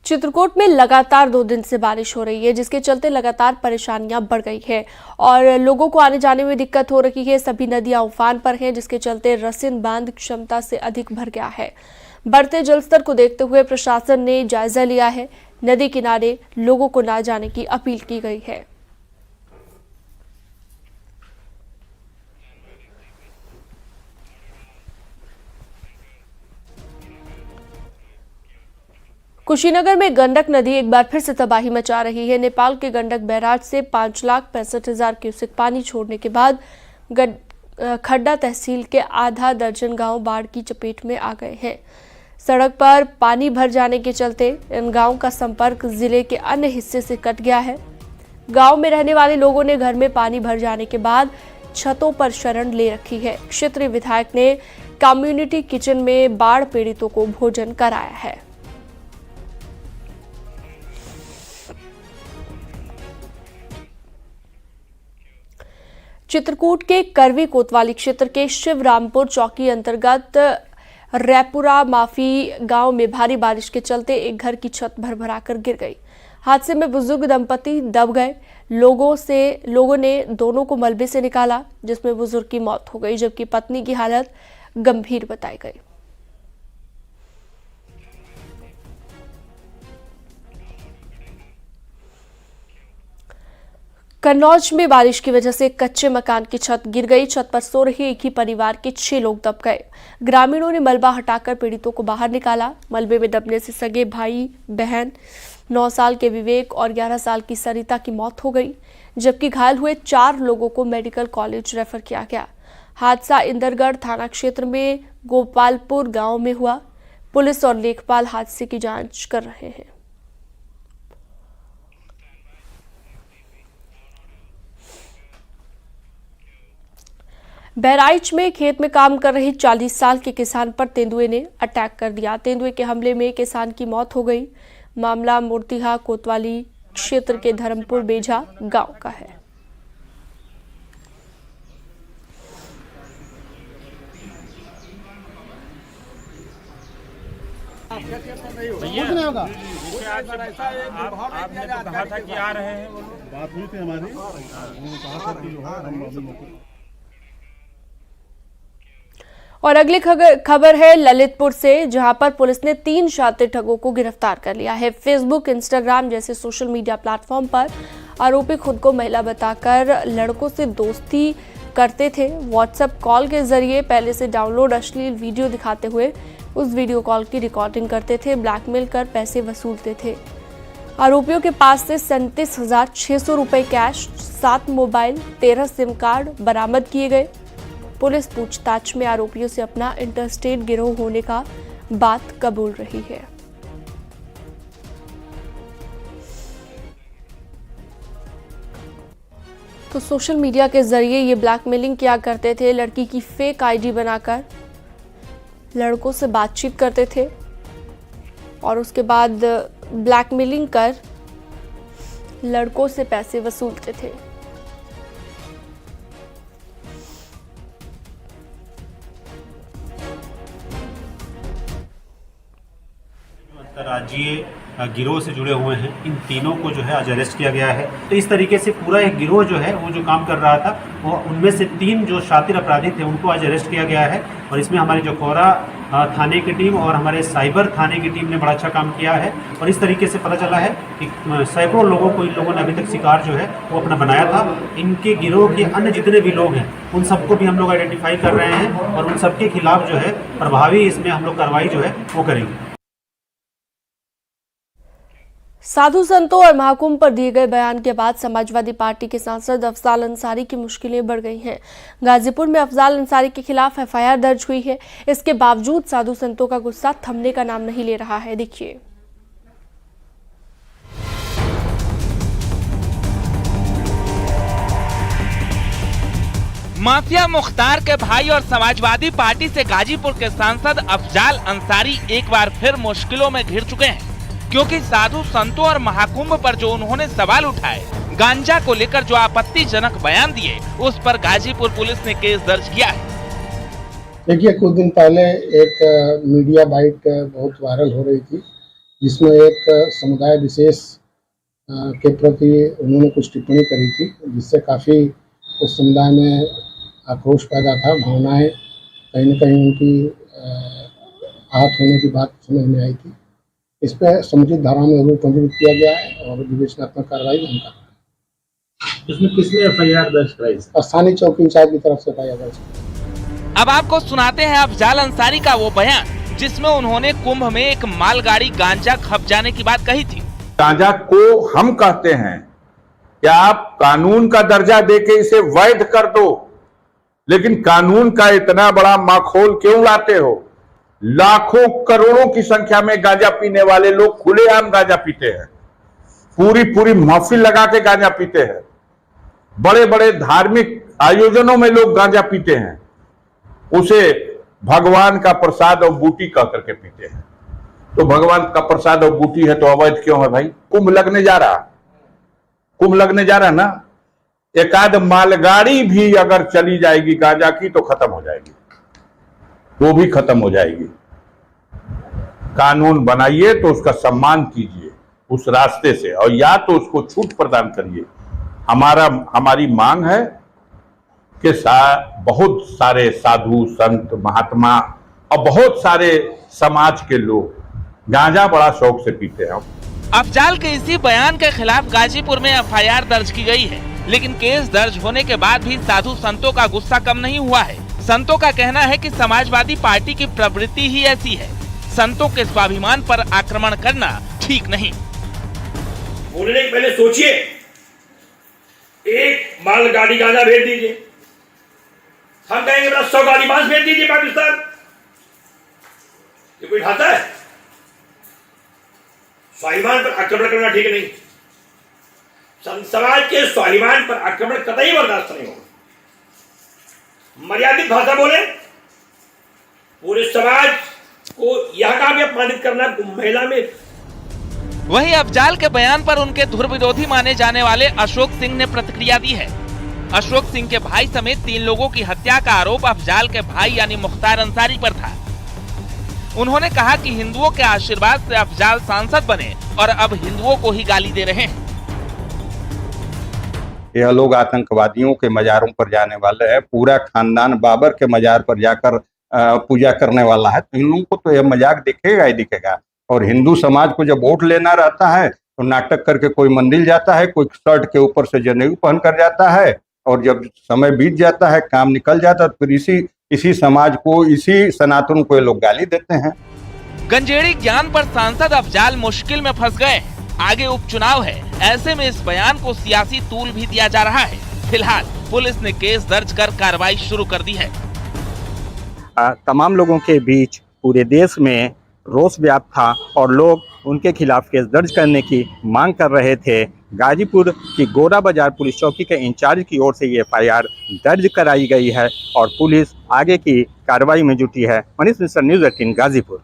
चित्रकूट में लगातार 2 दिन से बारिश हो रही है, जिसके चलते लगातार परेशानियां बढ़ गई है और लोगों को आने जाने में दिक्कत हो रही है। सभी नदियां उफान पर हैं, जिसके चलते रसिन बांध क्षमता से अधिक भर गया है। बढ़ते जलस्तर को देखते हुए प्रशासन ने जायजा लिया है। नदी किनारे लोगों को ना जाने की अपील की गई है। कुशीनगर में गंडक नदी एक बार फिर से तबाही मचा रही है। नेपाल के गंडक बैराज से 5,65,000 क्यूसेक पानी छोड़ने के बाद खड्डा तहसील के आधा दर्जन गांव बाढ़ की चपेट में आ गए हैं। सड़क पर पानी भर जाने के चलते इन गांवों का संपर्क जिले के अन्य हिस्से से कट गया है। गांव में रहने वाले लोगों ने घर में पानी भर जाने के बाद छतों पर शरण ले रखी है। क्षेत्रीय विधायक ने कम्युनिटी किचन में बाढ़ पीड़ितों को भोजन कराया है। चित्रकूट के करवी कोतवाली क्षेत्र के शिवरामपुर चौकी अंतर्गत रैपुरा माफी गांव में भारी बारिश के चलते एक घर की छत भरभराकर गिर गई। हादसे में बुजुर्ग दंपति दब गए। लोगों ने दोनों को मलबे से निकाला, जिसमें बुजुर्ग की मौत हो गई, जबकि पत्नी की हालत गंभीर बताई गई। कन्नौज में बारिश की वजह से कच्चे मकान की छत गिर गई। छत पर सो रहे एक ही परिवार के 6 लोग दब गए। ग्रामीणों ने मलबा हटाकर पीड़ितों को बाहर निकाला। मलबे में दबने से सगे भाई बहन 9 साल के विवेक और 11 साल की सरिता की मौत हो गई, जबकि घायल हुए 4 लोगों को मेडिकल कॉलेज रेफर किया गया। हादसा इंदरगढ़ थाना क्षेत्र में गोपालपुर गाँव में हुआ। पुलिस और लेखपाल हादसे की जाँच कर रहे हैं। बहराइच में खेत में काम कर रही 40 साल के किसान पर तेंदुए ने अटैक कर दिया। तेंदुए के हमले में किसान की मौत हो गई। मामला मूर्तिहा कोतवाली क्षेत्र के धर्मपुर बेझा गांव का है। आपने तो कहा था कि आ रहे हैं, बात हुई थी हमारी, कहा था कि जो है हम। और अगली खबर है ललितपुर से, जहां पर पुलिस ने 3 शातिर ठगों को गिरफ्तार कर लिया है। फेसबुक, इंस्टाग्राम जैसे सोशल मीडिया प्लेटफॉर्म पर आरोपी खुद को महिला बताकर लड़कों से दोस्ती करते थे। व्हाट्सएप कॉल के जरिए पहले से डाउनलोड अश्लील वीडियो दिखाते हुए उस वीडियो कॉल की रिकॉर्डिंग करते थे। ब्लैकमेल कर पैसे वसूलते थे। आरोपियों के पास से 37,600 रुपए कैश, 7 मोबाइल, 13 सिम कार्ड बरामद किए गए। पुलिस पूछताछ में आरोपियों से अपना इंटरस्टेट गिरोह होने का बात कबूल रही है। तो सोशल मीडिया के जरिए ये ब्लैकमेलिंग किया करते थे। लड़की की फेक आईडी बनाकर लड़कों से बातचीत करते थे और उसके बाद ब्लैकमेलिंग कर लड़कों से पैसे वसूलते थे। अंतर्राज्यीय गिरोह से जुड़े हुए हैं। इन तीनों को जो है आज अरेस्ट किया गया है। तो इस तरीके से पूरा एक गिरोह जो है वो जो काम कर रहा था, वो उनमें से 3 जो शातिर अपराधी थे उनको आज अरेस्ट किया गया है। और इसमें हमारी जो कोरा थाने की टीम और हमारे साइबर थाने की टीम ने बड़ा अच्छा काम किया है। और इस तरीके से पता चला है कि सैकड़ों लोगों को इन लोगों ने अभी तक शिकार जो है वो अपना बनाया था। इनके गिरोह के अन्य जितने भी लोग हैं उन सबको भी हम लोग आइडेंटिफाई कर रहे हैं और उन सबके खिलाफ जो है प्रभावी इसमें हम लोग कार्रवाई जो है वो करेंगे। साधु संतों और महाकुंभ पर दिए गए बयान के बाद समाजवादी पार्टी के सांसद अफजाल अंसारी की मुश्किलें बढ़ गई हैं। गाजीपुर में अफजाल अंसारी के खिलाफ एफआईआर दर्ज हुई है। इसके बावजूद साधु संतों का गुस्सा थमने का नाम नहीं ले रहा है। देखिए। माफिया मुख्तार के भाई और समाजवादी पार्टी से गाजीपुर के सांसद अफजाल अंसारी एक बार फिर मुश्किलों में घिर चुके हैं, क्योंकि साधु संतों और महाकुंभ पर जो उन्होंने सवाल उठाए, गांजा को लेकर जो आपत्तिजनक बयान दिए, उस पर गाजीपुर पुलिस ने केस दर्ज किया है। देखिए, कुछ दिन पहले एक मीडिया बाइट बहुत वायरल हो रही थी जिसमें एक समुदाय विशेष के प्रति उन्होंने कुछ टिप्पणी करी थी, जिससे काफ़ी उस समुदाय में आक्रोश पैदा था। भावनाएं कहीं न कहीं उनकी आहत होने की बात समझ में आई थी। इस पर समुचित धारा में जरूर पंजीकृत किया गया है और विवेचनात्मक कार्रवाई हम कर रहे हैं। इसमें किसने एफआईआर दर्ज कराई? स्थानीय चौकी इंचार्ज की तरफ से एफआईआर दर्ज की। अब आपको सुनाते हैं अफजाल अंसारी का वो बयान जिसमें उन्होंने कुंभ में एक मालगाड़ी गांजा खप जाने की बात कही थी। गांजा को हम कहते हैं कि आप कानून का दर्जा देके इसे वैध कर दो, लेकिन कानून का इतना बड़ा माखौल क्यों लाते हो? लाखों करोड़ों की संख्या में गांजा पीने वाले लोग खुलेआम गांजा पीते हैं, पूरी महफिल लगा के गांजा पीते हैं, बड़े बड़े धार्मिक आयोजनों में लोग गांजा पीते हैं, उसे भगवान का प्रसाद और बूटी कह करके पीते हैं। तो भगवान का प्रसाद और बूटी है तो अवैध क्यों है भाई? कुंभ लगने जा रहा ना, एक आध मालगाड़ी भी अगर चली जाएगी गांजा की तो खत्म हो जाएगी, वो भी खत्म हो जाएगी। कानून बनाइए तो उसका सम्मान कीजिए उस रास्ते से, और या तो उसको छूट प्रदान करिए। हमारी मांग है कि बहुत सारे साधु संत महात्मा और बहुत सारे समाज के लोग गांजा बड़ा शौक से पीते हैं। अफजाल के इसी बयान के खिलाफ गाजीपुर में एफआईआर दर्ज की गई है, लेकिन केस दर्ज होने के बाद भी साधु संतों का गुस्सा कम नहीं हुआ है। संतों का कहना है कि समाजवादी पार्टी की प्रवृत्ति ही ऐसी है, संतों के स्वाभिमान पर आक्रमण करना ठीक नहीं। बोलने के पहले सोचिए, एक मालगाड़ी गांजा भेज दीजिए, हम कहेंगे 100 गाड़ी मांस भेज दीजिए पाकिस्तान। ये कोई खाता है? स्वाभिमान पर आक्रमण करना ठीक नहीं। समाज के स्वाभिमान पर आक्रमण कतई बर्दाश्त नहीं होगा। मर्यादित भाषा बोले, पूरे समाज को यह काम अपमानित करना महिला में। वहीं अफजाल के बयान पर उनके धुर विरोधी माने जाने वाले अशोक सिंह ने प्रतिक्रिया दी है। अशोक सिंह के भाई समेत 3 लोगों की हत्या का आरोप अफजाल के भाई यानी मुख्तार अंसारी पर था। उन्होंने कहा कि हिंदुओं के आशीर्वाद से अफजाल सांसद बने और अब हिंदुओं को ही गाली दे रहे हैं। यह लोग आतंकवादियों के मजारों पर जाने वाले हैं, पूरा खानदान बाबर के मजार पर जाकर पूजा करने वाला है, तो इन लोगों को तो यह मजाक दिखेगा ही दिखेगा। और हिंदू समाज को जब वोट लेना रहता है तो नाटक करके कोई मंदिर जाता है, कोई शर्ट के ऊपर से जनेऊ पहन कर जाता है, और जब समय बीत जाता है, काम निकल जाता है, तो फिर इसी समाज को, इसी सनातन को ये लोग गाली देते हैं। गंजेड़ी ज्ञान पर सांसद अफजाल मुश्किल में फंस गए। आगे उपचुनाव है, ऐसे में इस बयान को सियासी तूल भी दिया जा रहा है। फिलहाल पुलिस ने केस दर्ज कर कार्रवाई शुरू कर दी है। तमाम लोगों के बीच पूरे देश में रोष व्याप्त था और लोग उनके खिलाफ केस दर्ज करने की मांग कर रहे थे। गाजीपुर की गोरा बाजार पुलिस चौकी के इंचार्ज की ओर से ये एफआईआर दर्ज कराई गई है और पुलिस आगे की कार्रवाई में जुटी है। मनीष मिश्रा, न्यूज़ 18 गाजीपुर।